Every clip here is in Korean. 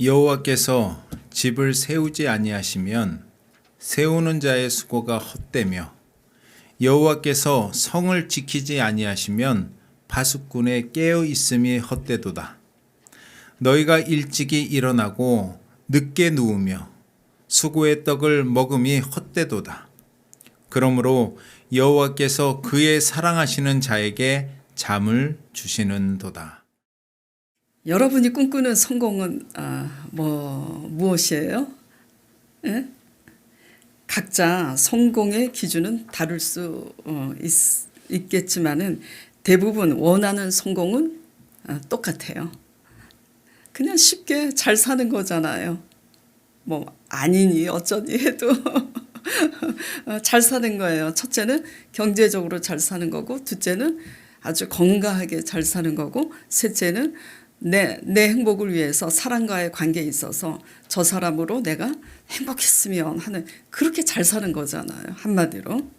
여호와께서 집을 세우지 아니하시면 세우는 자의 수고가 헛되며 여호와께서 성을 지키지 아니하시면 파수꾼의 깨어 있음이 헛되도다. 너희가 일찍이 일어나고 늦게 누우며 수고의 떡을 먹음이 헛되도다. 그러므로 여호와께서 그의 사랑하시는 자에게 잠을 주시는도다. 여러분이 꿈꾸는 성공은 무엇이에요? 예? 각자 성공의 기준은 다를 수 있겠지만은 대부분 원하는 성공은 똑같아요. 그냥 쉽게 잘 사는 거잖아요. 뭐 아니니 어쩌니 해도 잘 사는 거예요. 첫째는 경제적으로 잘 사는 거고, 둘째는 아주 건강하게 잘 사는 거고, 셋째는 내 행복을 위해서 사람과의 관계에 있어서 저 사람으로 내가 행복했으면 하는, 그렇게 잘 사는 거잖아요, 한마디로.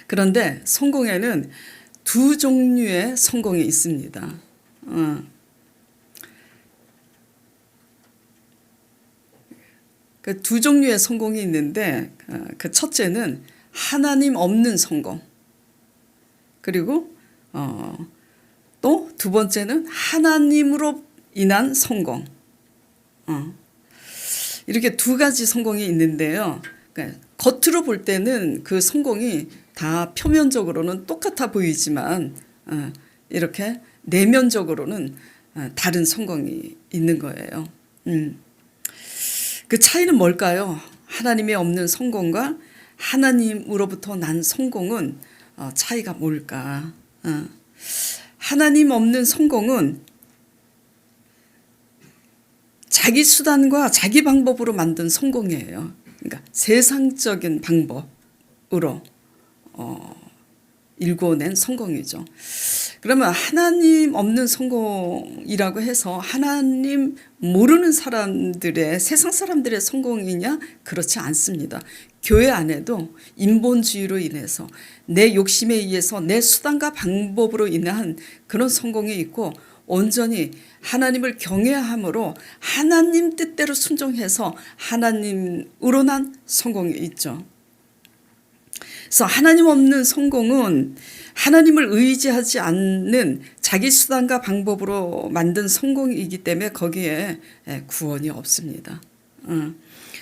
그런데 성공에는 두 종류의 성공이 있습니다. 그 두 종류의 성공이 있는데, 그 첫째는 하나님 없는 성공, 그리고 또 두 번째는 하나님으로 인한 성공. 이렇게 두 가지 성공이 있는데요. 그러니까 겉으로 볼 때는 그 성공이 다 표면적으로는 똑같아 보이지만 이렇게 내면적으로는 다른 성공이 있는 거예요. 그 차이는 뭘까요? 하나님이 없는 성공과 하나님으로부터 난 성공은 차이가 뭘까? 하나님 없는 성공은 자기 수단과 자기 방법으로 만든 성공이에요. 그러니까 세상적인 방법으로 일궈낸 성공이죠. 그러면 하나님 없는 성공이라고 해서 하나님 모르는 사람들의, 세상 사람들의 성공이냐? 그렇지 않습니다. 교회 안에도 인본주의로 인해서 내 욕심에 의해서 내 수단과 방법으로 인한 그런 성공이 있고, 온전히 하나님을 경외함으로 하나님 뜻대로 순종해서 하나님으로 난 성공이 있죠. 그래서 하나님 없는 성공은 하나님을 의지하지 않는 자기 수단과 방법으로 만든 성공이기 때문에 거기에 구원이 없습니다.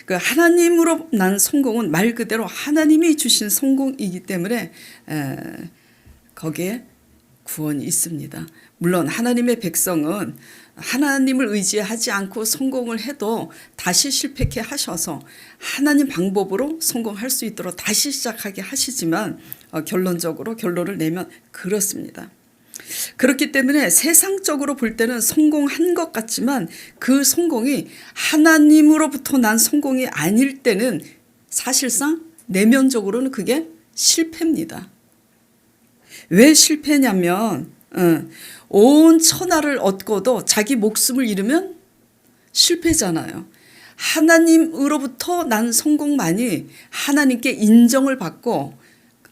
그 하나님으로 난 성공은 말 그대로 하나님이 주신 성공이기 때문에 거기에 구원이 있습니다. 물론 하나님의 백성은 하나님을 의지하지 않고 성공을 해도 다시 실패케 하셔서 하나님 방법으로 성공할 수 있도록 다시 시작하게 하시지만 결론적으로 결론을 내면 그렇습니다. 그렇기 때문에 세상적으로 볼 때는 성공한 것 같지만 그 성공이 하나님으로부터 난 성공이 아닐 때는 사실상 내면적으로는 그게 실패입니다. 왜 실패냐면 온 천하를 얻고도 자기 목숨을 잃으면 실패잖아요. 하나님으로부터 난 성공만이 하나님께 인정을 받고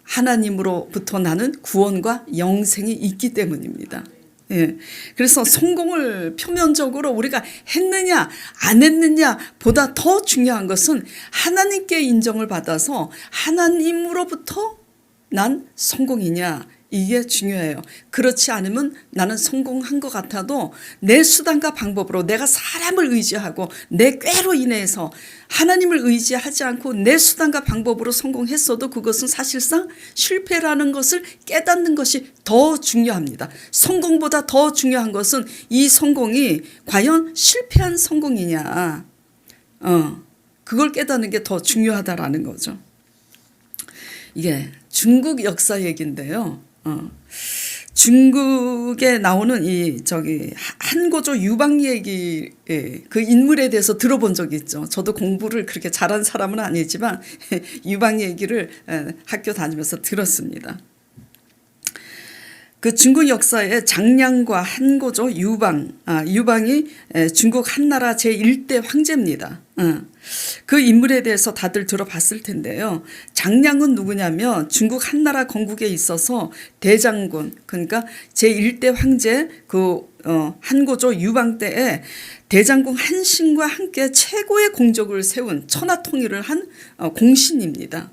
하나님으로부터 나는 구원과 영생이 있기 때문입니다. 예. 그래서 성공을 표면적으로 우리가 했느냐 안 했느냐 보다 더 중요한 것은 하나님께 인정을 받아서 하나님으로부터 난 성공이냐, 이게 중요해요. 그렇지 않으면 나는 성공한 것 같아도 내 수단과 방법으로 내가 사람을 의지하고 내 꾀로 인해서 하나님을 의지하지 않고 내 수단과 방법으로 성공했어도 그것은 사실상 실패라는 것을 깨닫는 것이 더 중요합니다. 성공보다 더 중요한 것은 이 성공이 과연 실패한 성공이냐, 그걸 깨닫는 게 더 중요하다라는 거죠. 이게 중국 역사 얘기인데요. 중국에 나오는 한고조 유방 얘기, 그 인물에 대해서 들어본 적이 있죠. 저도 공부를 그렇게 잘한 사람은 아니지만 유방 얘기를 학교 다니면서 들었습니다. 그 중국 역사에 장량과 한고조 유방이 중국 한나라 제1대 황제입니다. 그 인물에 대해서 다들 들어봤을 텐데요. 장량은 누구냐면 중국 한나라 건국에 있어서 대장군, 그러니까 제1대 황제 한고조 유방 때에 대장군 한신과 함께 최고의 공적을 세운 천하통일을 한 공신입니다.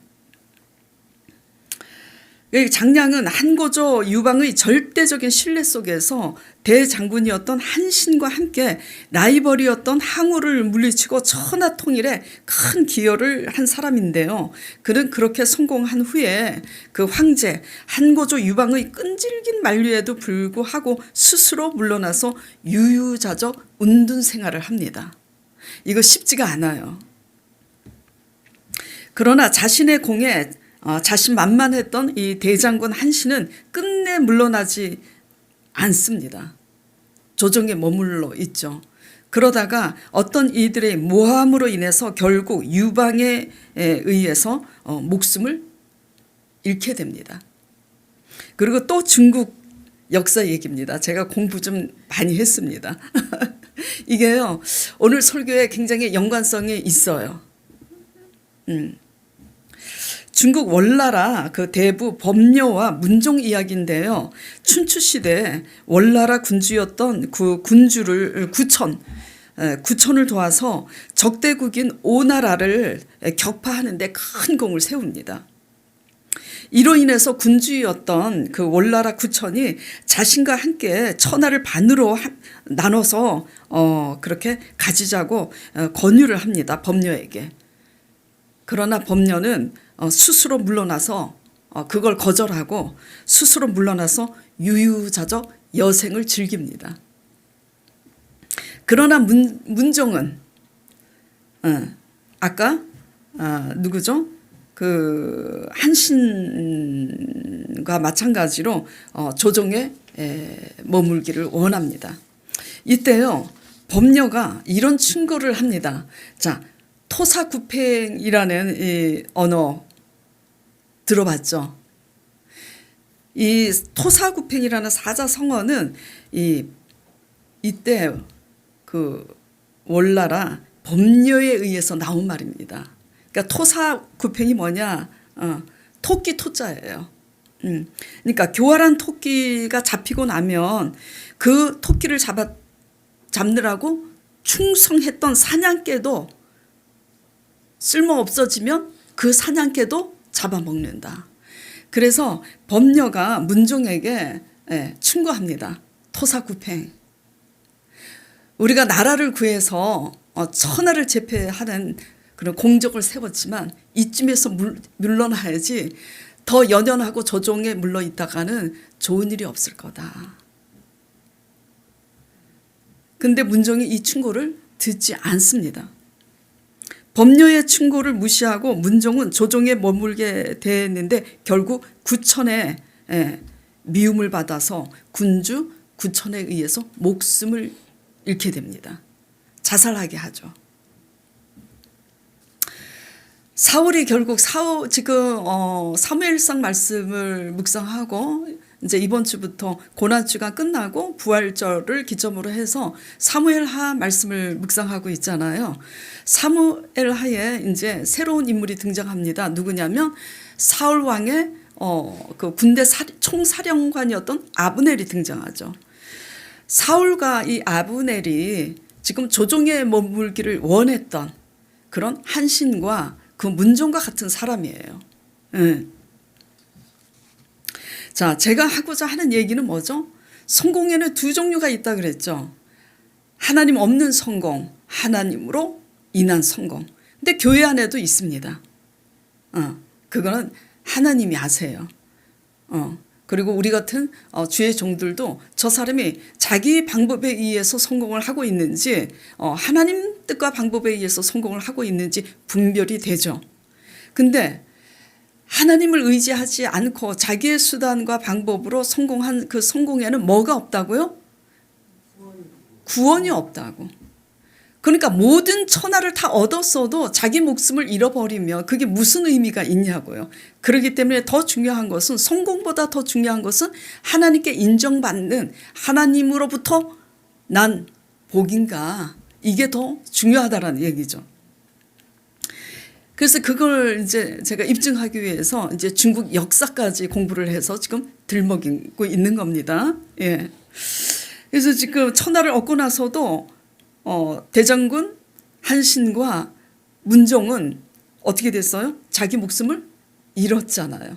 장량은 한고조 유방의 절대적인 신뢰 속에서 대장군이었던 한신과 함께 라이벌이었던 항우를 물리치고 천하통일에 큰 기여를 한 사람인데요. 그는 그렇게 성공한 후에 그 황제 한고조 유방의 끈질긴 만류에도 불구하고 스스로 물러나서 유유자적 운둔 생활을 합니다. 이거 쉽지가 않아요. 그러나 자신의 공에 자신만만했던 이 대장군 한신은 끝내 물러나지 않습니다. 조정에 머물러 있죠. 그러다가 어떤 이들의 모함으로 인해서 결국 유방에 의해서 목숨을 잃게 됩니다. 그리고 또 중국 역사 얘기입니다. 제가 공부 좀 많이 했습니다. 이게요, 오늘 설교에 굉장히 연관성이 있어요. 중국 월나라 그 대부 법녀와 문종 이야기인데요. 춘추 시대 월나라 군주였던 그 군주를 구천을 도와서 적대국인 오나라를 격파하는 데 큰 공을 세웁니다. 이로 인해서 군주였던 그 월나라 구천이 자신과 함께 천하를 반으로 나눠서 그렇게 가지자고 권유를 합니다. 법녀에게. 그러나 법녀는 스스로 물러나서 그걸 거절하고 스스로 물러나서 유유자적 여생을 즐깁니다. 그러나 문종은 아까 누구죠? 그 한신과 마찬가지로 조정에 머물기를 원합니다. 이때요, 법녀가 이런 충고를 합니다. 자, 토사구팽이라는 이 언어 들어봤죠? 이 토사구팽이라는 사자성어는 이때 그 월나라 법녀에 의해서 나온 말입니다. 그러니까 토사구팽이 뭐냐? 토끼 토자예요. 그러니까 교활한 토끼가 잡히고 나면 그 토끼를 잡느라고 충성했던 사냥개도 쓸모 없어지면 그 사냥개도 잡아먹는다. 그래서 법녀가 문종에게 충고합니다. 토사구팽. 우리가 나라를 구해서 천하를 제패하는 그런 공적을 세웠지만 이쯤에서 물러나야지 더 연연하고 조정에 물러 있다가는 좋은 일이 없을 거다. 근데 문종이 이 충고를 듣지 않습니다. 법녀의 충고를 무시하고 문종은 조정에 머물게 됐는데 결국 구천에 미움을 받아서 군주 구천에 의해서 목숨을 잃게 됩니다. 자살하게 하죠. 사울이 결국 지금 사무엘상 말씀을 묵상하고 이제 이번 주부터 고난주가 끝나고 부활절을 기점으로 해서 사무엘하 말씀을 묵상하고 있잖아요. 사무엘하에 이제 새로운 인물이 등장합니다. 누구냐면 사울 왕의 그 군대 총사령관이었던 아브넬이 등장하죠. 사울과 이 아브넬이 지금 조정에 머물기를 원했던 그런 한신과 그 문종과 같은 사람이에요. 자, 제가 하고자 하는 얘기는 뭐죠? 성공에는 두 종류가 있다 그랬죠. 하나님 없는 성공, 하나님으로 인한 성공. 근데 교회 안에도 있습니다. 그거는 하나님이 아세요. 그리고 우리 같은 주의 종들도 저 사람이 자기 방법에 의해서 성공을 하고 있는지 하나님 뜻과 방법에 의해서 성공을 하고 있는지 분별이 되죠. 근데 하나님을 의지하지 않고 자기의 수단과 방법으로 성공한 그 성공에는 뭐가 없다고요? 구원이 없다고. 그러니까 모든 천하를 다 얻었어도 자기 목숨을 잃어버리면 그게 무슨 의미가 있냐고요. 그렇기 때문에 더 중요한 것은, 성공보다 더 중요한 것은 하나님께 인정받는, 하나님으로부터 난 복인가, 이게 더 중요하다라는 얘기죠. 그래서 그걸 이제 제가 입증하기 위해서 이제 중국 역사까지 공부를 해서 지금 들먹이고 있는 겁니다. 예. 그래서 지금 천하를 얻고 나서도 대장군 한신과 문종은 어떻게 됐어요? 자기 목숨을 잃었잖아요.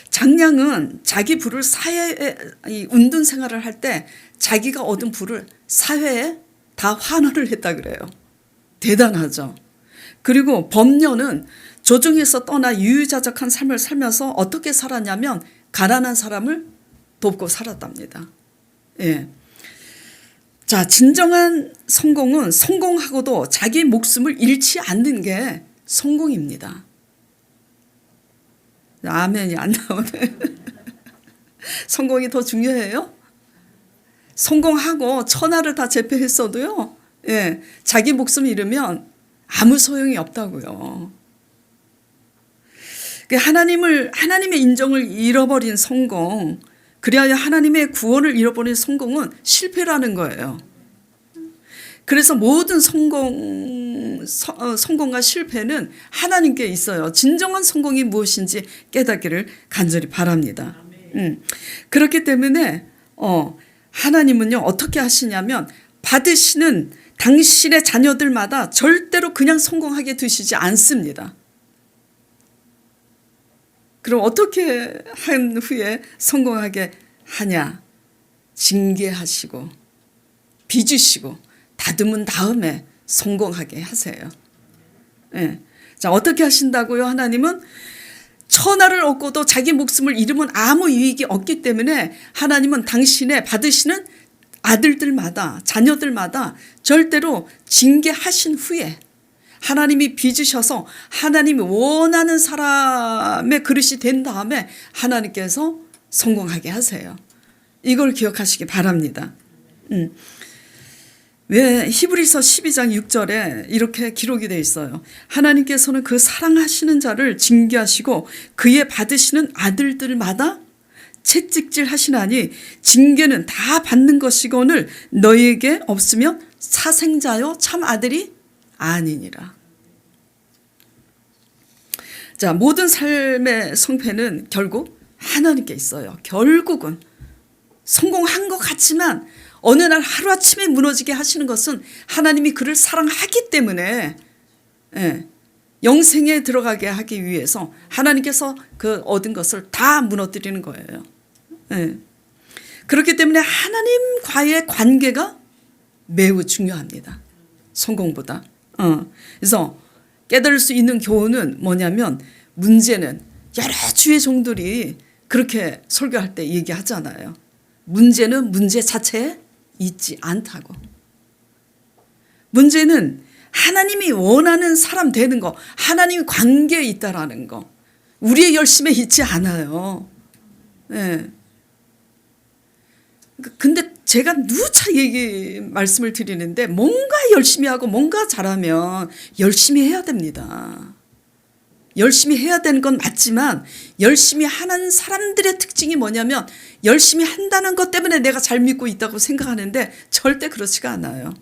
장량은 자기 부를 사회에 운둔 생활을 할 때 자기가 얻은 부를 사회에 다 환원을 했다 그래요. 대단하죠. 그리고 범녀는 조정에서 떠나 유유자적한 삶을 살면서 어떻게 살았냐면 가난한 사람을 돕고 살았답니다. 예. 자, 진정한 성공은 성공하고도 자기 목숨을 잃지 않는 게 성공입니다. 아멘이 안 나오네. 성공이 더 중요해요? 성공하고 천하를 다 제패했어도요. 예, 자기 목숨 잃으면 아무 소용이 없다고요. 하나님의 인정을 잃어버린 성공, 그리하여 하나님의 구원을 잃어버린 성공은 실패라는 거예요. 그래서 모든 성공과 실패는 하나님께 있어요. 진정한 성공이 무엇인지 깨닫기를 간절히 바랍니다. 그렇기 때문에 하나님은요 어떻게 하시냐면 받으시는 당신의 자녀들마다 절대로 그냥 성공하게 두시지 않습니다. 그럼 어떻게 한 후에 성공하게 하냐? 징계하시고 빚으시고 다듬은 다음에 성공하게 하세요. 예. 자, 어떻게 하신다고요? 하나님은 천하를 얻고도 자기 목숨을 잃으면 아무 유익이 없기 때문에 하나님은 당신의 받으시는 아들들마다 자녀들마다 절대로 징계하신 후에 하나님이 빚으셔서 하나님이 원하는 사람의 그릇이 된 다음에 하나님께서 성공하게 하세요. 이걸 기억하시기 바랍니다. 왜 히브리서 12장 6절에 이렇게 기록이 되어 있어요. 하나님께서는 그 사랑하시는 자를 징계하시고 그의 받으시는 아들들마다 채찍질 하시나니 징계는 다 받는 것이거늘 너희에게 없으면 사생자요 참 아들이 아니니라. 자, 모든 삶의 성패는 결국 하나님께 있어요. 결국은 성공한 것 같지만 어느 날 하루아침에 무너지게 하시는 것은 하나님이 그를 사랑하기 때문에 영생에 들어가게 하기 위해서 하나님께서 그 얻은 것을 다 무너뜨리는 거예요. 그렇기 때문에 하나님과의 관계가 매우 중요합니다. 성공보다. 그래서 깨달을 수 있는 교훈은 뭐냐면 문제는 여러 주의 종들이 그렇게 설교할 때 얘기하잖아요. 문제는 문제 자체에 있지 않다고. 문제는 하나님이 원하는 사람 되는 거, 하나님이 관계에 있다라는 거. 우리의 열심에 있지 않아요. 네. 근데 제가 누차 말씀을 드리는데 뭔가 열심히 하고 뭔가 잘하면 열심히 해야 됩니다. 열심히 해야 되는 건 맞지만 열심히 하는 사람들의 특징이 뭐냐면 열심히 한다는 것 때문에 내가 잘 믿고 있다고 생각하는데 절대 그렇지가 않아요.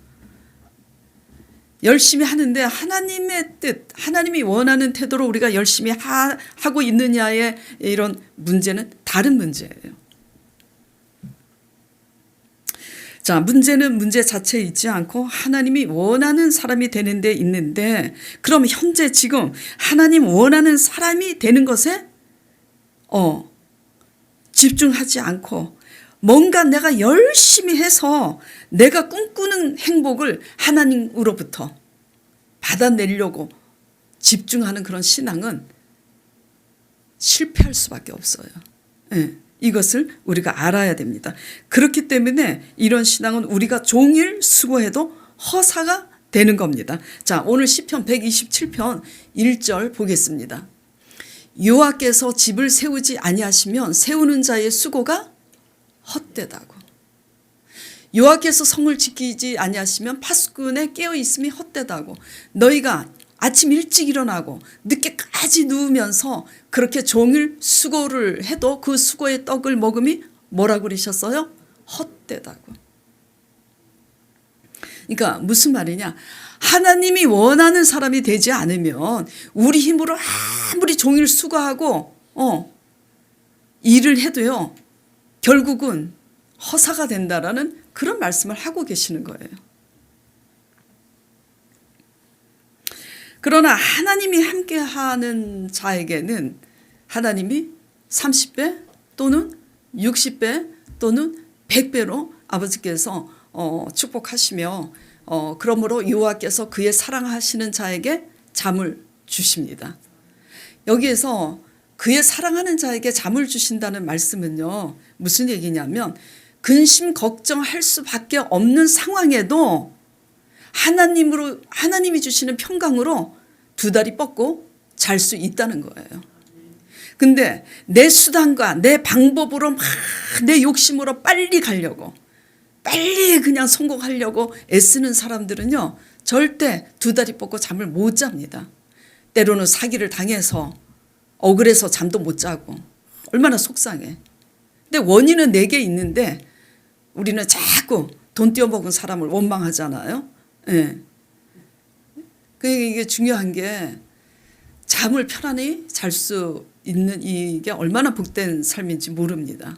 열심히 하는데 하나님의 뜻, 하나님이 원하는 태도로 우리가 열심히 하고 있느냐의 이런 문제는 다른 문제예요. 자, 문제는 문제 자체에 있지 않고 하나님이 원하는 사람이 되는 데 있는데 그럼 현재 지금 하나님 원하는 사람이 되는 것에 집중하지 않고 뭔가 내가 열심히 해서 내가 꿈꾸는 행복을 하나님으로부터 받아내려고 집중하는 그런 신앙은 실패할 수밖에 없어요. 네. 이것을 우리가 알아야 됩니다. 그렇기 때문에 이런 신앙은 우리가 종일 수고해도 허사가 되는 겁니다. 자, 오늘 시편 127편 1절 보겠습니다. 여호와께서 집을 세우지 아니하시면 세우는 자의 수고가 헛되다고. 여호와께서 성을 지키지 아니하시면 파수꾼의 깨어 있음이 헛되다고. 너희가 아침 일찍 일어나고 늦게까지 누우면서 그렇게 종일 수고를 해도 그 수고의 떡을 먹음이 뭐라고 그러셨어요? 헛되다고. 그러니까 무슨 말이냐? 하나님이 원하는 사람이 되지 않으면 우리 힘으로 아무리 종일 수고하고 일을 해도요. 결국은 허사가 된다라는 그런 말씀을 하고 계시는 거예요. 그러나 하나님이 함께하는 자에게는 하나님이 30배 또는 60배 또는 100배로 아버지께서 축복하시며 그러므로 여호와께서 그의 사랑하시는 자에게 잠을 주십니다. 여기에서 그의 사랑하는 자에게 잠을 주신다는 말씀은요. 무슨 얘기냐면 근심 걱정할 수밖에 없는 상황에도 하나님이 주시는 평강으로 두 다리 뻗고 잘 수 있다는 거예요. 근데 내 수단과 내 방법으로 막 내 욕심으로 빨리 가려고 빨리 그냥 성공하려고 애쓰는 사람들은요. 절대 두 다리 뻗고 잠을 못 잡니다. 때로는 사기를 당해서 억울해서 잠도 못 자고 얼마나 속상해. 근데 원인은 내게 있는데 우리는 자꾸 돈 떼어먹은 사람을 원망하잖아요. 예. 그러니까 이게 중요한 게 잠을 편안히 잘 수 있는 이게 얼마나 복된 삶인지 모릅니다.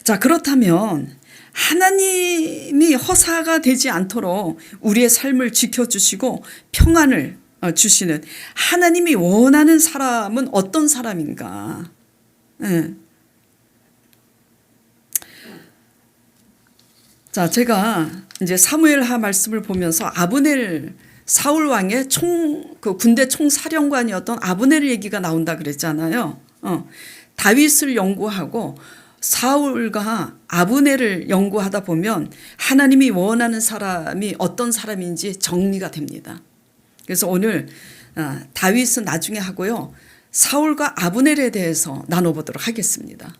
자, 그렇다면 하나님이 허사가 되지 않도록 우리의 삶을 지켜주시고 평안을 주시는 하나님이 원하는 사람은 어떤 사람인가? 네. 자, 제가 이제 사무엘하 말씀을 보면서 아브넬 사울 왕의 그 군대 총사령관이었던 아브넬 얘기가 나온다 그랬잖아요. 다윗을 연구하고 사울과 아브넬을 연구하다 보면 하나님이 원하는 사람이 어떤 사람인지 정리가 됩니다. 그래서 오늘 다윗은 나중에 하고요. 사울과 아브넬에 대해서 나눠보도록 하겠습니다.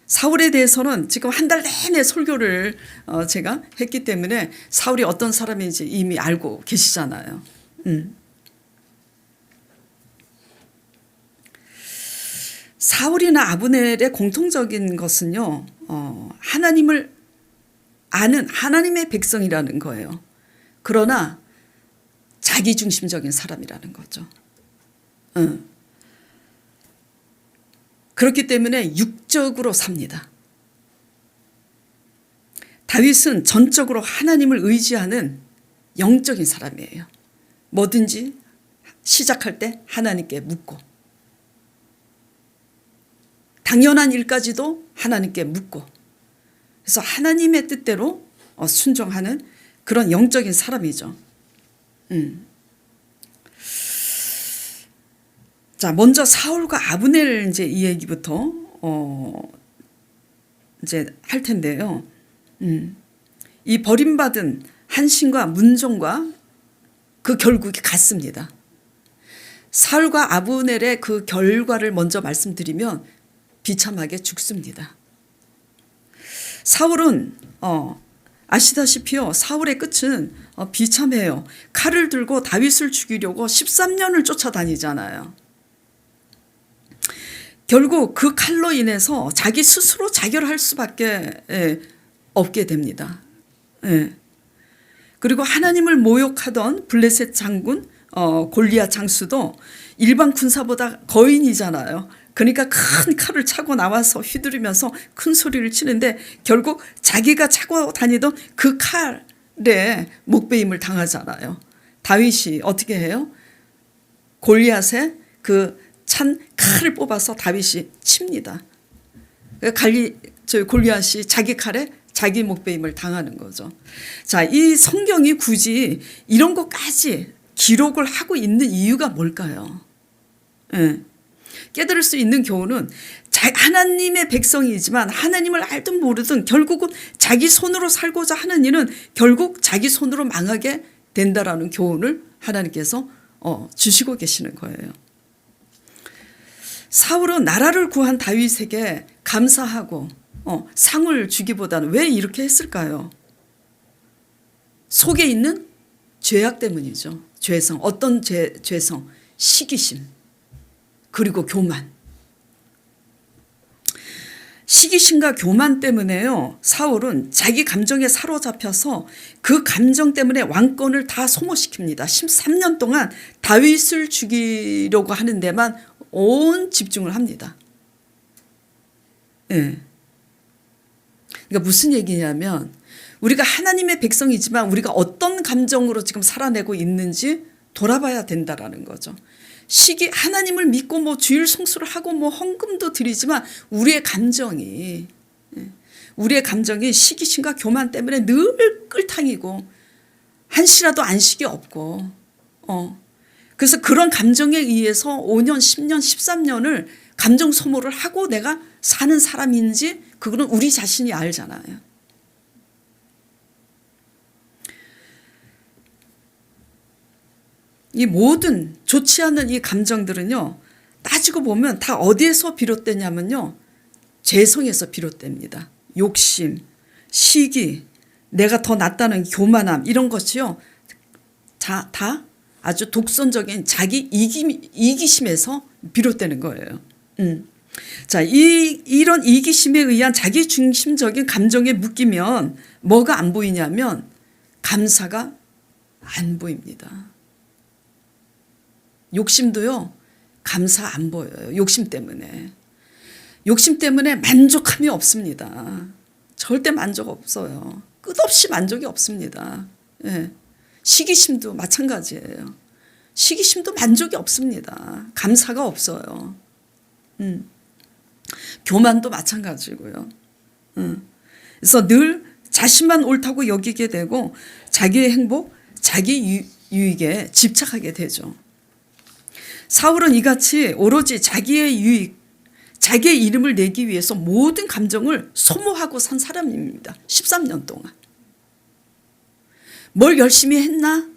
사울에 대해서는 지금 한 달 내내 설교를 제가 했기 때문에 사울이 어떤 사람인지 이미 알고 계시잖아요. 사울이나 아브넬의 공통적인 것은요. 하나님을 아는 하나님의 백성이라는 거예요. 그러나 자기중심적인 사람이라는 거죠. 그렇기 때문에 육적으로 삽니다. 다윗은 전적으로 하나님을 의지하는 영적인 사람이에요. 뭐든지 시작할 때 하나님께 묻고 당연한 일까지도 하나님께 묻고 그래서 하나님의 뜻대로 순종하는 그런 영적인 사람이죠. 자, 먼저 사울과 아브넬 이제 이 얘기부터 이제 할 텐데요. 이 버림받은 한신과 문종과 그 결국이 같습니다. 사울과 아브넬의 그 결과를 먼저 말씀드리면 비참하게 죽습니다. 사울은 아시다시피요. 사울의 끝은 비참해요. 칼을 들고 다윗을 죽이려고 13년을 쫓아다니잖아요. 결국 그 칼로 인해서 자기 스스로 자결할 수밖에 없게 됩니다. 그리고 하나님을 모욕하던 블레셋 장군 골리앗 장수도 일반 군사보다 거인이잖아요. 그러니까 큰 칼을 차고 나와서 휘두르면서 큰 소리를 치는데 결국 자기가 차고 다니던 그 칼에 목베임을 당하잖아요. 다윗이 어떻게 해요? 골리앗의 그 찬 칼을 뽑아서 다윗이 칩니다. 골리앗이 자기 칼에 자기 목베임을 당하는 거죠. 자, 이 성경이 굳이 이런 것까지 기록을 하고 있는 이유가 뭘까요? 깨달을 수 있는 교훈은 하나님의 백성이지만 하나님을 알든 모르든 결국은 자기 손으로 살고자 하는 일은 결국 자기 손으로 망하게 된다라는 교훈을 하나님께서 주시고 계시는 거예요. 사울은 나라를 구한 다윗에게 감사하고 상을 주기보다는 왜 이렇게 했을까요? 속에 있는 죄악 때문이죠. 죄성. 어떤 죄성? 시기심. 그리고 교만. 시기심과 교만 때문에요. 사울은 자기 감정에 사로잡혀서 그 감정 때문에 왕권을 다 소모시킵니다. 13년 동안 다윗을 죽이려고 하는 데만 온 집중을 합니다. 예. 그러니까 무슨 얘기냐면 우리가 하나님의 백성이지만 우리가 어떤 감정으로 지금 살아내고 있는지 돌아봐야 된다라는 거죠. 하나님을 믿고 뭐 주일 성수를 하고 뭐 헌금도 드리지만 우리의 감정이 시기심과 교만 때문에 늘 끌탕이고 한시라도 안식이 없고 그래서 그런 감정에 의해서 5년, 10년, 13년을 감정 소모를 하고 내가 사는 사람인지 그거는 우리 자신이 알잖아요. 이 모든 좋지 않은 이 감정들은요, 따지고 보면 다 어디에서 비롯되냐면요, 죄성에서 비롯됩니다. 욕심, 시기, 내가 더 낫다는 교만함 이런 것이요, 다 아주 독선적인 자기 이기심에서 비롯되는 거예요. 자, 이런 이기심에 의한 자기 중심적인 감정에 묶이면 뭐가 안 보이냐면 감사가 안 보입니다. 욕심도요, 감사 안 보여요. 욕심 때문에 만족함이 없습니다. 절대 만족 없어요. 끝없이 만족이 없습니다. 예. 시기심도 마찬가지예요. 시기심도 만족이 없습니다. 감사가 없어요. 교만도 마찬가지고요. 그래서 늘 자신만 옳다고 여기게 되고 자기의 행복, 자기 유익에 집착하게 되죠. 사울은 이같이 오로지 자기의 유익, 자기의 이름을 내기 위해서 모든 감정을 소모하고 산 사람입니다. 13년 동안. 뭘 열심히 했나?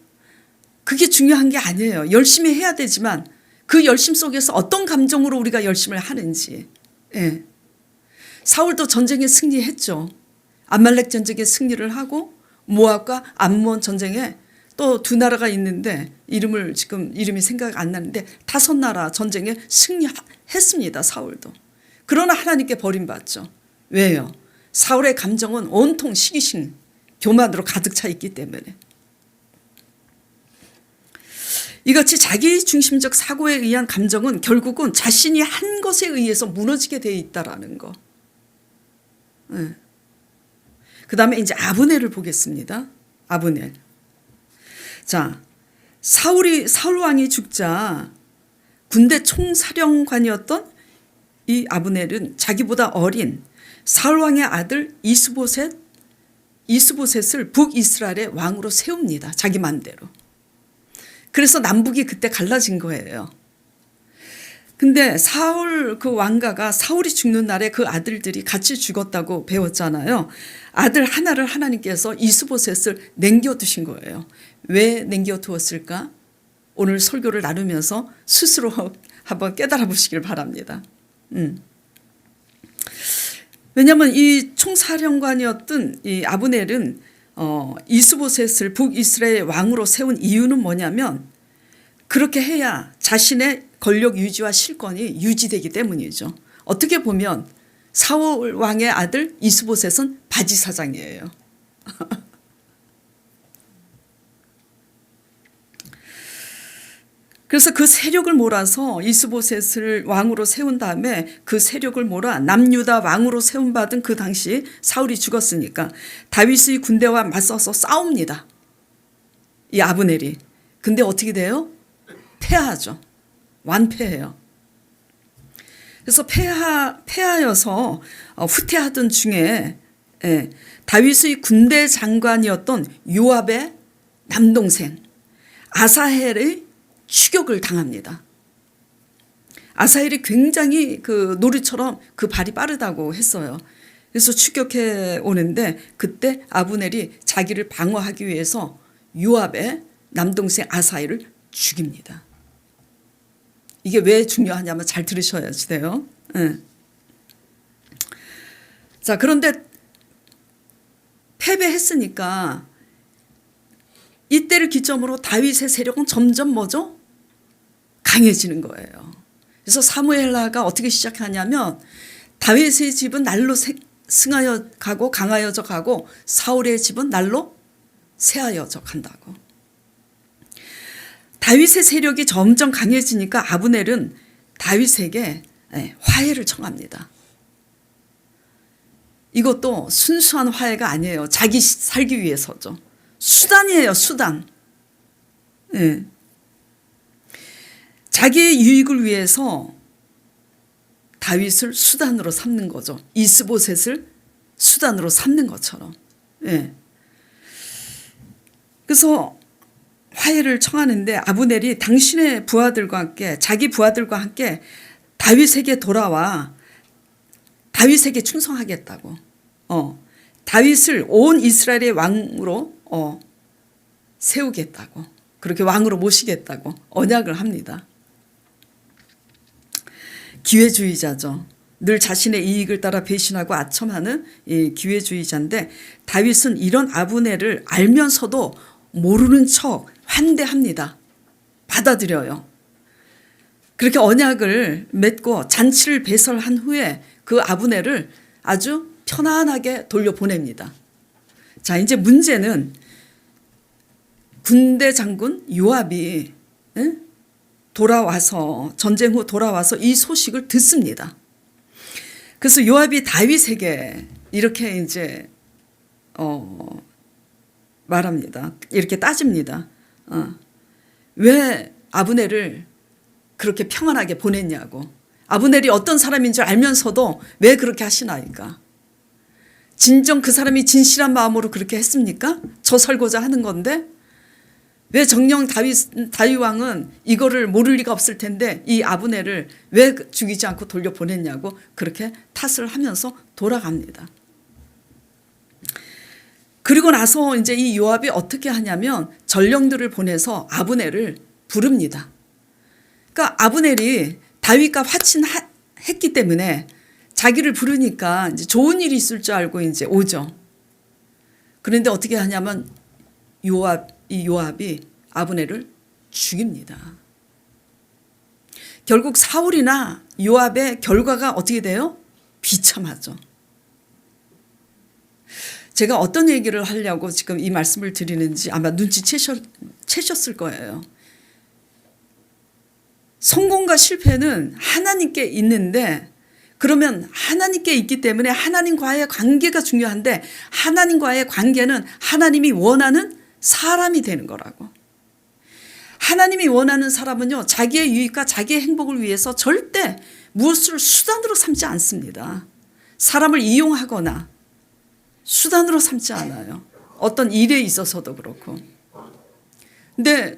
그게 중요한 게 아니에요. 열심히 해야 되지만 그 열심 속에서 어떤 감정으로 우리가 열심을 하는지. 예. 사울도 전쟁에 승리했죠. 아말렉 전쟁에 승리를 하고 모압과 암몬 전쟁에 또 두 나라가 있는데 이름이 생각 안 나는데 5나라 전쟁에 승리했습니다. 사울도. 그러나 하나님께 버림받죠. 왜요? 사울의 감정은 온통 시기심, 교만으로 가득 차 있기 때문에. 이같이 자기 중심적 사고에 의한 감정은 결국은 자신이 한 것에 의해서 무너지게 되어 있다라는 거. 네. 그 다음에 이제 아브넬을 보겠습니다. 아브넬. 자, 사울 왕이 죽자 군대 총사령관이었던 이 아브넬은 자기보다 어린 사울 왕의 아들 이스보셋을 북이스라엘의 왕으로 세웁니다. 자기 맘대로. 그래서 남북이 그때 갈라진 거예요. 근데 사울 그 왕가가 사울이 죽는 날에 그 아들들이 같이 죽었다고 배웠잖아요. 아들 하나를 하나님께서 이스보셋을 남겨두신 거예요. 왜 남겨두었을까? 오늘 설교를 나누면서 스스로 한번 깨달아 보시길 바랍니다. 왜냐하면 이 총사령관이었던 이 아브넬은 이스보셋을 북이스라엘 왕으로 세운 이유는 뭐냐면 그렇게 해야 자신의 권력 유지와 실권이 유지되기 때문이죠. 어떻게 보면 사울 왕의 아들 이스보셋은 바지 사장이에요. 그래서 그 세력을 몰아서 이스보셋을 왕으로 세운 다음에 그 세력을 몰아 남유다 왕으로 세움받은 그 당시 사울이 죽었으니까 다윗의 군대와 맞서서 싸웁니다. 이 아브넬이. 근데 어떻게 돼요? 패하죠. 완패해요. 그래서 패하여서 후퇴하던 중에 다윗의 군대 장관이었던 요압의 남동생 아사헬의 추격을 당합니다. 아사헬이 굉장히 그 노루처럼 그 발이 빠르다고 했어요. 그래서 추격해 오는데 그때 아브넬이 자기를 방어하기 위해서 요압의 남동생 아사헬을 죽입니다. 이게 왜 중요하냐면 잘 들으셔야지 돼요. 자, 그런데 패배했으니까 이때를 기점으로 다윗의 세력은 점점 뭐죠? 강해지는 거예요. 그래서 사무엘하가 어떻게 시작하냐면 다윗의 집은 날로 승하여 가고 강하여져 가고 사울의 집은 날로 쇠하여져 간다고. 다윗의 세력이 점점 강해지니까 아브넬은 다윗에게 화해를 청합니다. 이것도 순수한 화해가 아니에요. 자기 살기 위해서죠. 수단이에요. 수단. 네. 자기의 유익을 위해서 다윗을 수단으로 삼는 거죠. 이스보셋을 수단으로 삼는 것처럼. 네. 그래서 화해를 청하는데 아브넬이 당신의 부하들과 함께 자기 부하들과 함께 다윗에게 돌아와 다윗에게 충성하겠다고. 다윗을 온 이스라엘의 왕으로 세우겠다고. 그렇게 왕으로 모시겠다고 언약을 합니다. 기회주의자죠. 늘 자신의 이익을 따라 배신하고 아첨하는 이 기회주의자인데 다윗은 이런 아브넬을 알면서도 모르는 척 환대합니다. 받아들여요. 그렇게 언약을 맺고 잔치를 배설한 후에 그 아브넬을 아주 편안하게 돌려보냅니다. 자, 이제 문제는 군대 장군 요압이 돌아와서 전쟁 후 돌아와서 이 소식을 듣습니다. 그래서 요압이 다윗에게 이렇게 이제 말합니다. 이렇게 따집니다. 왜 아브넬을 그렇게 평안하게 보냈냐고. 아브넬이 어떤 사람인 줄 알면서도 왜 그렇게 하시나이까. 진정 그 사람이 진실한 마음으로 그렇게 했습니까? 저 살고자 하는 건데 왜 정녕 다윗 왕은 이거를 모를 리가 없을 텐데 이 아브넬을 왜 죽이지 않고 돌려보냈냐고 그렇게 탓을 하면서 돌아갑니다. 그리고 나서 이제 이 요압이 어떻게 하냐면 전령들을 보내서 아브넬을 부릅니다. 그러니까 아브넬이 다윗과 화친했기 때문에 자기를 부르니까 이제 좋은 일이 있을 줄 알고 이제 오죠. 그런데 어떻게 하냐면 요압이 아브넬을 죽입니다. 결국 사울이나 요압의 결과가 어떻게 돼요? 비참하죠. 제가 어떤 얘기를 하려고 지금 이 말씀을 드리는지 아마 눈치채셨을 거예요. 성공과 실패는 하나님께 있는데 그러면 하나님께 있기 때문에 하나님과의 관계가 중요한데 하나님과의 관계는 하나님이 원하는 사람이 되는 거라고. 하나님이 원하는 사람은요, 자기의 유익과 자기의 행복을 위해서 절대 무엇을 수단으로 삼지 않습니다. 사람을 이용하거나 수단으로 삼지 않아요. 어떤 일에 있어서도 그렇고. 근데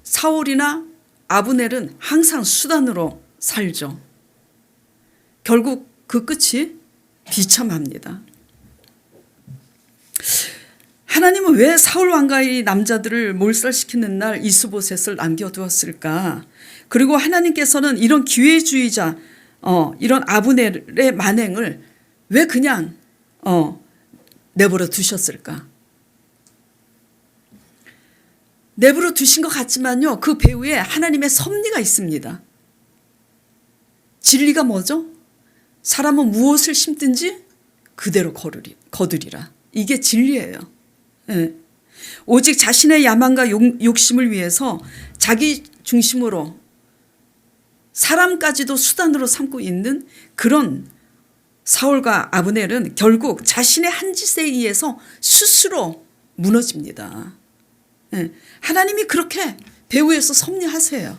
사울이나 아브넬은 항상 수단으로 살죠. 결국 그 끝이 비참합니다. 하나님은 왜 사울 왕가의 남자들을 몰살시키는 날 이스보셋을 남겨두었을까? 그리고 하나님께서는 이런 기회주의자, 이런 아브넬의 만행을 왜 그냥 내버려 두셨을까? 내버려 두신 것 같지만요, 그 배후에 하나님의 섭리가 있습니다. 진리가 뭐죠? 사람은 무엇을 심든지 그대로 거두리라. 이게 진리예요. 네. 오직 자신의 야망과 욕심을 위해서 자기 중심으로 사람까지도 수단으로 삼고 있는 그런 사울과 아브넬은 결국 자신의 한 짓에 의해서 스스로 무너집니다. 네. 하나님이 그렇게 배후에서 섭리하세요.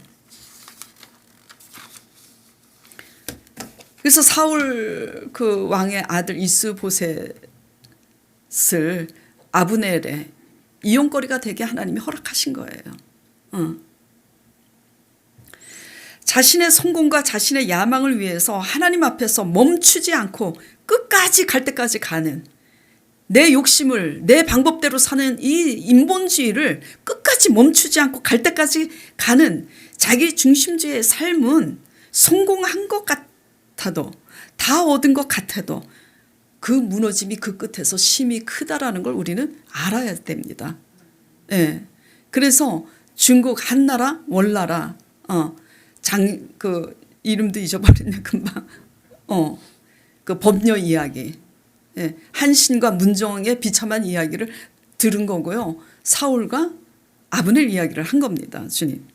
그래서 사울 그 왕의 아들 이스보셋을 아브넬의 이용거리가 되게 하나님이 허락하신 거예요. 자신의 성공과 자신의 야망을 위해서 하나님 앞에서 멈추지 않고 끝까지 갈 때까지 가는 내 욕심을 내 방법대로 사는 이 인본주의를 끝까지 멈추지 않고 갈 때까지 가는 자기 중심주의의 삶은 성공한 것 같아도 다 얻은 것 같아도 그 무너짐이 그 끝에서 심히 크다라는 걸 우리는 알아야 됩니다. 네. 그래서 중국 한나라 원나라 그 이름도 잊어버렸네 금방. 그 법녀 이야기, 예, 한신과 문정의 비참한 이야기를 들은 거고요. 사울과 아브넬 이야기를 한 겁니다. 주님.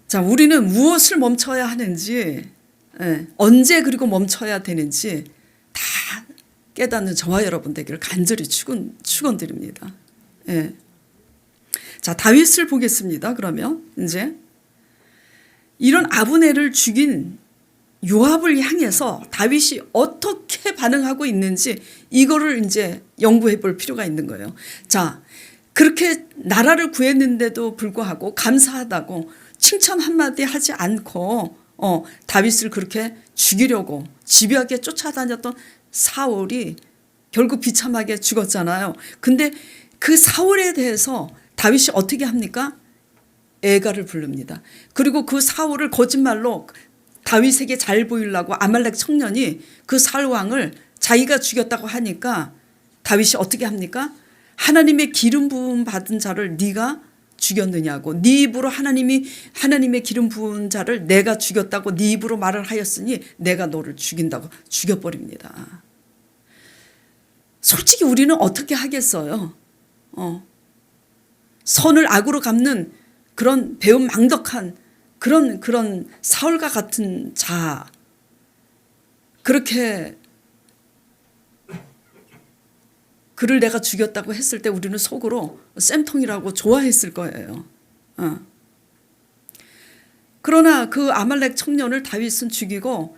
자, 우리는 무엇을 멈춰야 하는지, 예, 언제 그리고 멈춰야 되는지 다 깨닫는 저와 여러분 되기를 간절히 축원드립니다. 예. 자, 다윗을 보겠습니다. 그러면 이제 이런 아브넬을 죽인 요압을 향해서 다윗이 어떻게 반응하고 있는지 이거를 이제 연구해 볼 필요가 있는 거예요. 자, 그렇게 나라를 구했는데도 불구하고 감사하다고 칭찬 한마디 하지 않고 다윗을 그렇게 죽이려고 집요하게 쫓아다녔던 사울이 결국 비참하게 죽었잖아요. 근데 그 사울에 대해서 다윗이 어떻게 합니까? 애가를 부릅니다. 그리고 그 사울을 거짓말로 다윗에게 잘 보이려고 아말렉 청년이 그 사울 왕을 자기가 죽였다고 하니까 다윗이 어떻게 합니까? 하나님의 기름 부음 받은 자를 네가 죽였느냐고, 네 입으로 하나님의 기름 부은 자를 내가 죽였다고 네 입으로 말을 하였으니 내가 너를 죽인다고 죽여버립니다. 솔직히 우리는 어떻게 하겠어요? 선을 악으로 갚는 그런 배은망덕한 그런 사울과 같은 자, 그렇게 그를 내가 죽였다고 했을 때 우리는 속으로 쌤통이라고 좋아했을 거예요. 그러나 그 아말렉 청년을 다윗은 죽이고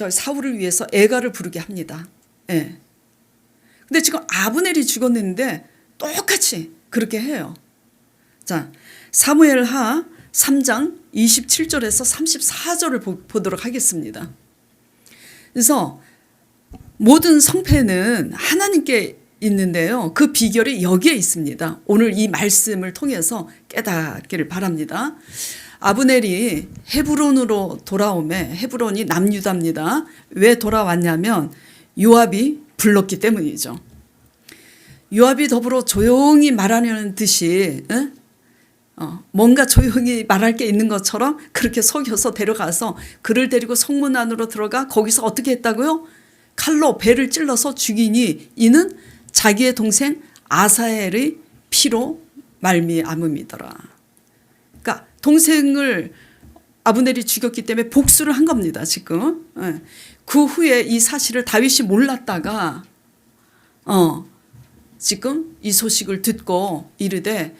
사울을 위해서 애가를 부르게 합니다. 예. 근데 지금 아브넬이 죽었는데 똑같이 그렇게 해요. 자, 사무엘하 3장 27절에서 34절을 보도록 하겠습니다. 그래서 모든 성패는 하나님께 있는데요. 그 비결이 여기에 있습니다. 오늘 이 말씀을 통해서 깨닫기를 바랍니다. 아브넬이 헤브론으로 돌아오매, 헤브론이 남유다입니다. 왜 돌아왔냐면 요압이 불렀기 때문이죠. 요압이 더불어 조용히 말하려는 듯이 뭔가 조용히 말할 게 있는 것처럼 그렇게 속여서 데려가서 그를 데리고 성문 안으로 들어가 거기서 어떻게 했다고요? 칼로 배를 찔러서 죽이니 이는 자기의 동생 아사엘의 피로 말미암음이더라. 그러니까 동생을 아브넬이 죽였기 때문에 복수를 한 겁니다. 지금. 그 후에 이 사실을 다윗이 몰랐다가 지금 이 소식을 듣고 이르되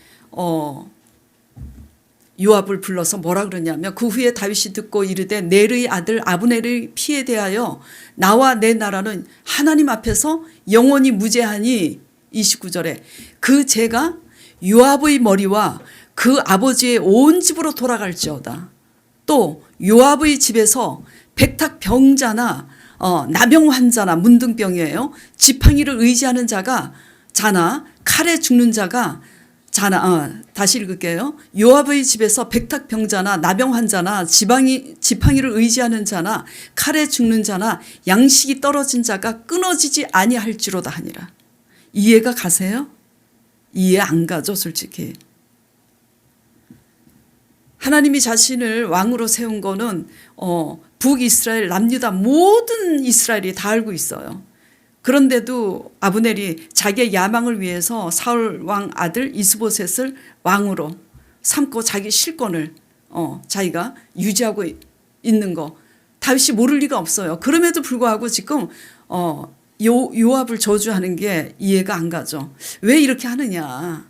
요압을 불러서 뭐라 그러냐면, 그 후에 다윗이 듣고 이르되 넬의 아들 아브넬의 피에 대하여 나와 내 나라는 하나님 앞에서 영원히 무죄하니, 29절에 그 죄가 요압의 머리와 그 아버지의 온 집으로 돌아갈지어다. 또 요압의 집에서 백탁 병자나 나병 환자나, 문둥병이에요, 지팡이를 의지하는 자가 자나 칼에 죽는 자가 자나, 다시 읽을게요. 요압의 집에서 백탁 병자나 나병 환자나 지팡이를 의지하는 자나 칼에 죽는 자나 양식이 떨어진 자가 끊어지지 아니할지로다 하니라. 이해가 가세요? 이해 안 가죠, 솔직히. 하나님이 자신을 왕으로 세운 거는 북이스라엘, 남유다 모든 이스라엘이 다 알고 있어요. 그런데도 아브넬이 자기의 야망을 위해서 사울 왕 아들 이스보셋을 왕으로 삼고 자기 실권을 자기가 유지하고 있는 거 다윗이 모를 리가 없어요. 그럼에도 불구하고 지금 요압을 저주하는 게 이해가 안 가죠. 왜 이렇게 하느냐.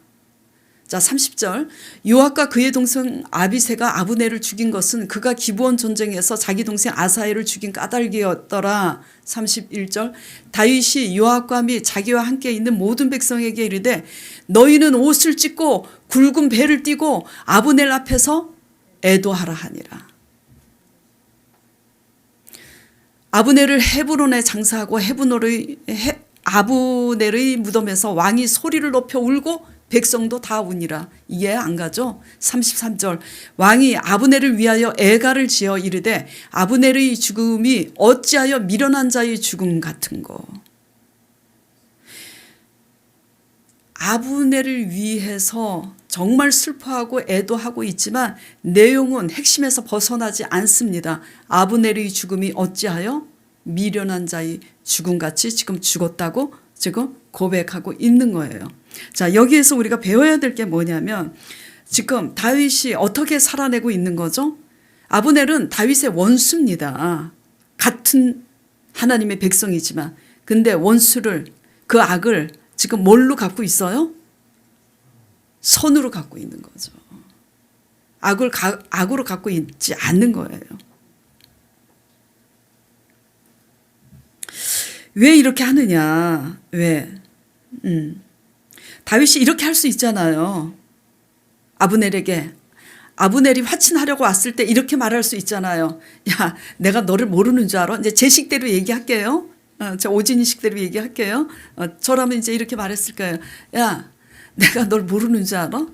자, 30절. 요압과 그의 동생 아비새가 아브넬을 죽인 것은 그가 기브온 전쟁에서 자기 동생 아사엘을 죽인 까닭이었더라. 31절. 다윗이 요압과 및 자기와 함께 있는 모든 백성에게 이르되 너희는 옷을 찢고 굵은 배를 띠고 아브넬 앞에서 애도하라 하니라. 아브넬을 헤브론에 장사하고 아브넬의 무덤에서 왕이 소리를 높여 울고 백성도 다 우니라. 이해 안 가죠? 33절. 왕이 아브넬을 위하여 애가를 지어 이르되 아브넬의 죽음이 어찌하여 미련한 자의 죽음 같은고. 아브넬을 위해서 정말 슬퍼하고 애도하고 있지만 내용은 핵심에서 벗어나지 않습니다. 아브넬의 죽음이 어찌하여 미련한 자의 죽음같이 지금 죽었다고 지금 고백하고 있는 거예요. 자, 여기에서 우리가 배워야 될 게 뭐냐면 지금 다윗이 어떻게 살아내고 있는 거죠? 아브넬은 다윗의 원수입니다. 같은 하나님의 백성이지만 근데 원수를 그 악을 지금 뭘로 갖고 있어요? 선으로 갖고 있는 거죠. 악으로 갖고 있지 않는 거예요. 왜 이렇게 하느냐? 왜? 다윗이 이렇게 할 수 있잖아요. 아브넬에게. 아브넬이 화친하려고 왔을 때 이렇게 말할 수 있잖아요. 야, 내가 너를 모르는 줄 알아? 이제 제 식대로 얘기할게요. 저 오진이 식대로 얘기할게요. 저라면 이제 이렇게 말했을 거예요. 야, 내가 널 모르는 줄 알아?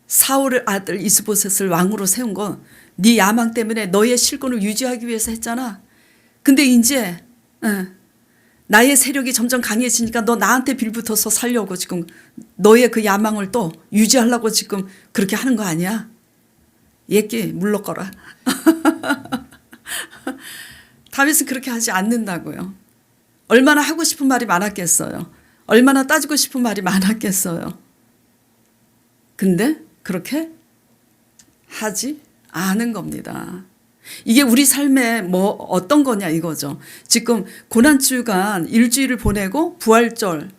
사울의 아들 이스보셋을 왕으로 세운 건 네 야망 때문에 너의 실권을 유지하기 위해서 했잖아. 근데 이제 나의 세력이 점점 강해지니까 너 나한테 빌붙어서 살려고 지금 너의 그 야망을 또 유지하려고 지금 그렇게 하는 거 아니야? 얘기 물러거라. 다윗은 그렇게 하지 않는다고요. 얼마나 하고 싶은 말이 많았겠어요. 얼마나 따지고 싶은 말이 많았겠어요. 근데 그렇게 하지 않은 겁니다. 이게 우리 삶에 뭐 어떤 거냐 이거죠. 지금 고난주간 일주일을 보내고 부활절을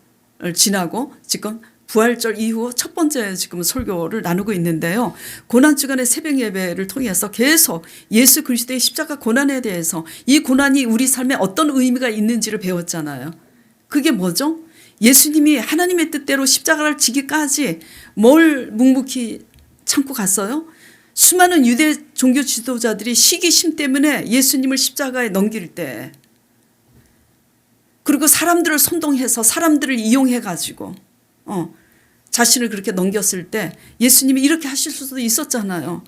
지나고 지금 부활절 이후 첫 번째 지금 설교를 나누고 있는데요. 고난주간의 새벽 예배를 통해서 계속 예수 그리스도의 십자가 고난에 대해서 이 고난이 우리 삶에 어떤 의미가 있는지를 배웠잖아요. 그게 뭐죠? 예수님이 하나님의 뜻대로 십자가를 지기까지 뭘 묵묵히 참고 갔어요? 수많은 유대 종교 지도자들이 시기심 때문에 예수님을 십자가에 넘길 때 그리고 사람들을 선동해서 사람들을 이용해 가지고 자신을 그렇게 넘겼을 때 예수님이 이렇게 하실 수도 있었잖아요.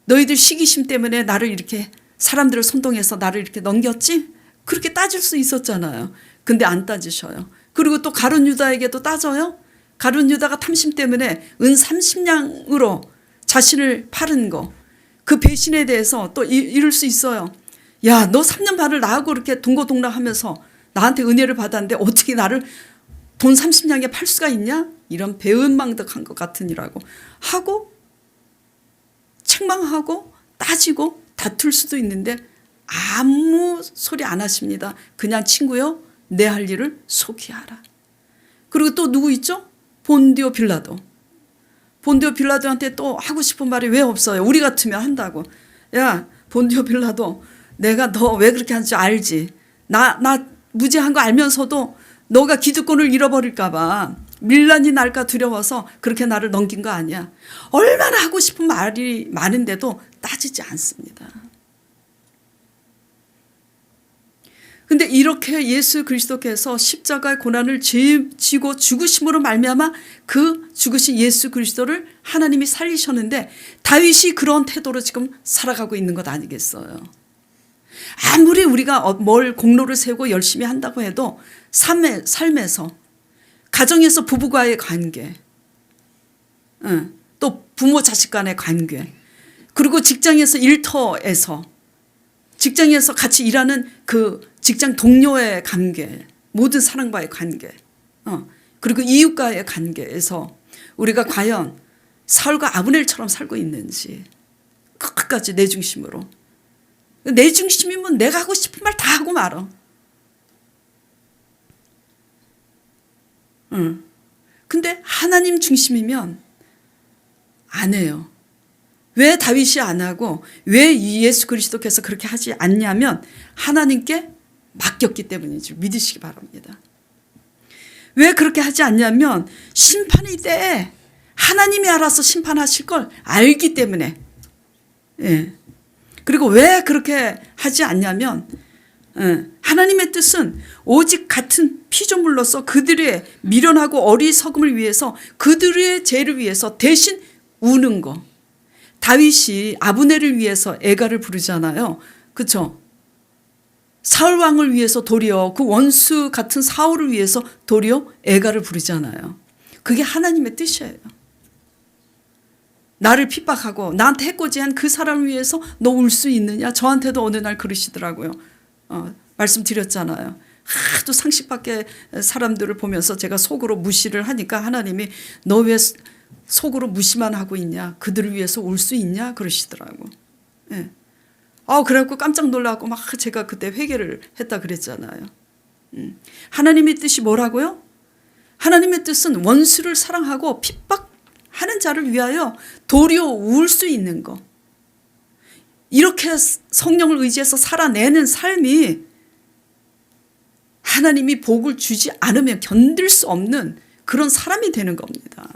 너희들 시기심 때문에 나를 이렇게 사람들을 선동해서 나를 이렇게 넘겼지? 그렇게 따질 수 있었잖아요. 근데 안 따지셔요. 그리고 또 가룟 유다에게도 따져요? 가룟 유다가 탐심 때문에 은 30냥으로 자신을 파는 거, 그 배신에 대해서 또 이럴 수 있어요. 야, 너 3년 반을 나하고 이렇게 동고동락하면서 나한테 은혜를 받았는데 어떻게 나를 돈 30냥에 팔 수가 있냐? 이런 배은망덕한 것 같으니라고 하고 책망하고 따지고 다툴 수도 있는데 아무 소리 안 하십니다. 그냥 친구요, 내 할 일을 소기하라. 그리고 또 누구 있죠? 본디오 빌라도. 본디오 빌라도한테 또 하고 싶은 말이 왜 없어요? 우리 같으면 한다고. 야, 본디오 빌라도 내가 너 왜 그렇게 하는지 알지? 나 무죄한 거 알면서도 너가 기득권을 잃어버릴까 봐 밀란이 날까 두려워서 그렇게 나를 넘긴 거 아니야. 얼마나 하고 싶은 말이 많은데도 따지지 않습니다. 근데 이렇게 예수 그리스도께서 십자가의 고난을 지고 죽으심으로 말미암아 그 죽으신 예수 그리스도를 하나님이 살리셨는데 다윗이 그런 태도로 지금 살아가고 있는 것 아니겠어요? 아무리 우리가 뭘 공로를 세우고 열심히 한다고 해도 삶에서 가정에서 부부와의 관계, 또 부모 자식 간의 관계, 그리고 직장에서 일터에서 직장에서 같이 일하는 그 직장 동료의 관계, 모든 사람과의 관계, 그리고 이웃과의 관계에서 우리가 과연 사울과 아브넬처럼 살고 있는지 끝까지 내 중심으로. 내 중심이면 내가 하고 싶은 말 다 하고 말어. 근데 하나님 중심이면 안 해요. 왜 다윗이 안 하고 왜 예수 그리스도께서 그렇게 하지 않냐면 하나님께 맡겼기 때문이지 믿으시기 바랍니다. 왜 그렇게 하지 않냐면 심판의 때에 하나님이 알아서 심판하실 걸 알기 때문에. 예. 그리고 왜 그렇게 하지 않냐면 하나님의 뜻은 오직 같은 피조물로서 그들의 미련하고 어리석음을 위해서 그들의 죄를 위해서 대신 우는 거. 다윗이 아브넬을 위해서 애가를 부르잖아요. 그렇죠? 사울 왕을 위해서 도리어 그 원수 같은 사울을 위해서 도리어 애가를 부르잖아요. 그게 하나님의 뜻이에요. 나를 핍박하고 나한테 해코지한 그 사람을 위해서 너 울 수 있느냐? 저한테도 어느 날 그러시더라고요. 말씀드렸잖아요. 하도 상식 밖의 사람들을 보면서 제가 속으로 무시를 하니까 하나님이 너 왜 속으로 무시만 하고 있냐? 그들을 위해서 울 수 있냐? 그러시더라고. 예. 그래갖고 깜짝 놀라고 막 제가 그때 회개를 했다 그랬잖아요. 하나님의 뜻이 뭐라고요? 하나님의 뜻은 원수를 사랑하고 핍박하는 자를 위하여 도리어 울 수 있는 거. 이렇게 성령을 의지해서 살아내는 삶이 하나님이 복을 주지 않으면 견딜 수 없는 그런 사람이 되는 겁니다.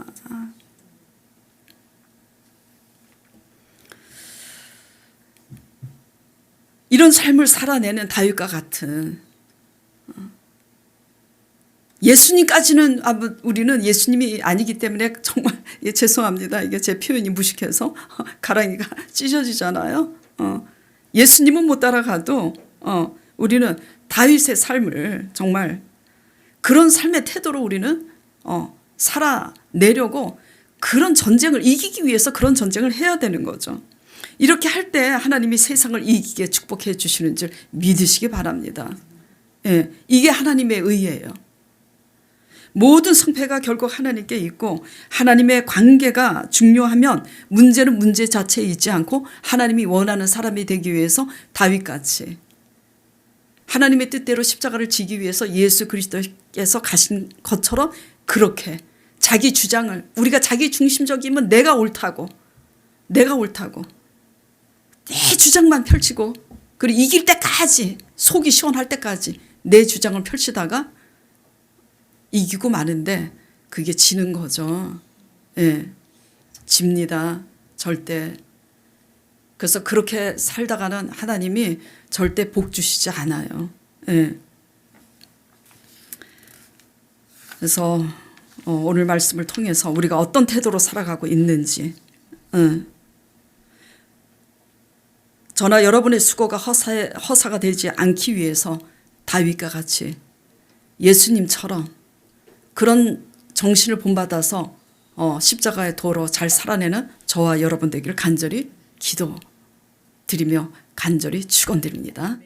이런 삶을 살아내는 다윗과 같은 예수님까지는 우리는 예수님이 아니기 때문에 정말 죄송합니다. 이게 제 표현이 무식해서 가랑이가 찢어지잖아요. 예수님은 못 따라가도 우리는 다윗의 삶을 정말 그런 삶의 태도로 우리는 살아내려고 그런 전쟁을 이기기 위해서 그런 전쟁을 해야 되는 거죠. 이렇게 할 때 하나님이 세상을 이기게 축복해 주시는 줄 믿으시기 바랍니다. 예, 이게 하나님의 의예요. 모든 승패가 결국 하나님께 있고 하나님의 관계가 중요하면 문제는 문제 자체에 있지 않고 하나님이 원하는 사람이 되기 위해서 다윗같이 하나님의 뜻대로 십자가를 지기 위해서 예수 그리스도께서 가신 것처럼 그렇게 자기 주장을 우리가 자기 중심적이면 내가 옳다고 내 주장만 펼치고 그리고 이길 때까지 속이 시원할 때까지 내 주장을 펼치다가 이기고 마는데 그게 지는 거죠. 예, 집니다. 절대. 그래서 그렇게 살다가는 하나님이 절대 복 주시지 않아요. 예. 그래서 오늘 말씀을 통해서 우리가 어떤 태도로 살아가고 있는지 저나 여러분의 수고가 허사가 되지 않기 위해서 다윗과 같이 예수님처럼 그런 정신을 본받아서 십자가의 도로 잘 살아내는 저와 여러분 되기를 간절히 기도드리며 간절히 축원드립니다.